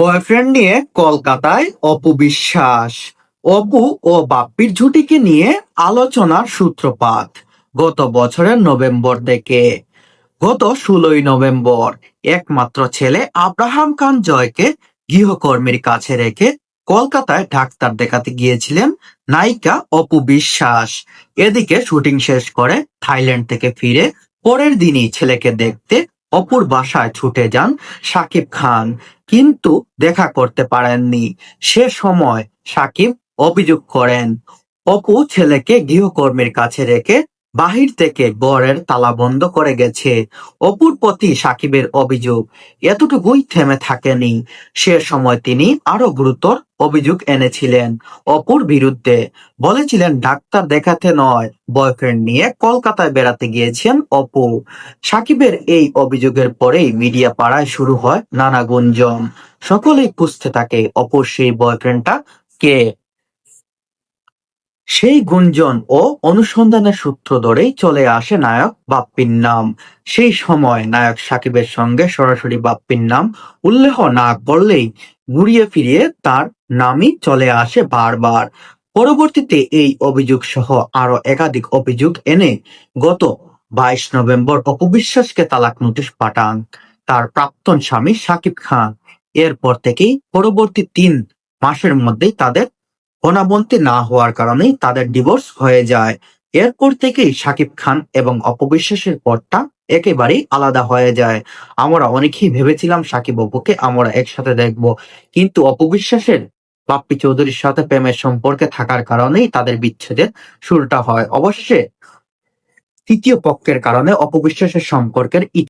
Boyfriend নিয়ে কলকাতায় অপু বিশ্বাস। অপু ও বাপ্পির জুটিকে নিয়ে আলোচনার সূত্রপাত গত বছরের নভেম্বর থেকে। গত 16ই নভেম্বর একমাত্র ছেলে আব্রাহাম খান জয়কে গৃহকর্মীর কাছে রেখে কলকাতায় ডাক্তার দেখাতে গিয়েছিলেন নায়িকা অপু বিশ্বাস। এদিকে শুটিং শেষ করে থাইল্যান্ড থেকে ফিরে পরের দিনই ছেলেকে দেখতে অপুর বাসায় ছুটে যান শাকিব খান, কিন্তু দেখা করতে পারেননি। সে সময় শাকিব অভিযোগ করেন, অপু ছেলেকে গৃহকর্মীর কাছে রেখে বাহির থেকে ঘরের তালা বন্ধ করে গেছে। অপুর প্রতি সাকিবের অভিযোগ এতটুকুই থেমে থাকেনি। সে সময় তিনি আরো গুরুতর অভিযোগ এনেছিলেন অপুর বিরুদ্ধে। বলেছিলেন ডাক্তার দেখাতে নয়, বয়ফ্রেন্ড নিয়ে কলকাতায় বেড়াতে গিয়েছেন অপু। সাকিবের এই অভিযোগের পরেই মিডিয়া পাড়ায় শুরু হয় নানা গুঞ্জন। সকলেই খুঁজতে থাকে অপুর সেই বয়ফ্রেন্ডটা কে। সেই গুঞ্জন ও অনুসন্ধানের সূত্র ধরেই চলে আসে নায়ক বাপ্পির নাম। সেই সময় নায়ক সাকিবের সঙ্গে সরাসরি বাপ্পির নাম উল্লেখ না করলেই ঘুরিয়ে ফিরিয়ে তার নামই চলে আসে বারবার। পরবর্তীতে এই অভিযোগ সহ আরো একাধিক অভিযোগ এনে গত 22 নভেম্বর অপু বিশ্বাসকে তালাক নোটিশ পাঠান তার প্রাক্তন স্বামী সাকিব খান। এরপর থেকেই পরবর্তী 3 মাসের মধ্যেই তাদের ঘনাবন্তি না হওয়ার কারণেই তাদের ডিভোর্স হয়ে যায়। এরপর থেকেই শাকিব খান এবং অপবিশ্বাসের পথটা একেবারেই আলাদা হয়ে যায়। আমরা অনেকেই ভেবেছিলাম শাকিব অপুকে আমরা একসাথে দেখব, কিন্তু অপবিশ্বাসের বাপ্পি চৌধুরীর সাথে প্রেমের সম্পর্কে থাকার কারণেই তাদের বিচ্ছেদের শুরুটা হয়। অবশেষে তৃতীয় পক্ষের কারণে অপবিশ্বাসের সম্পর্কের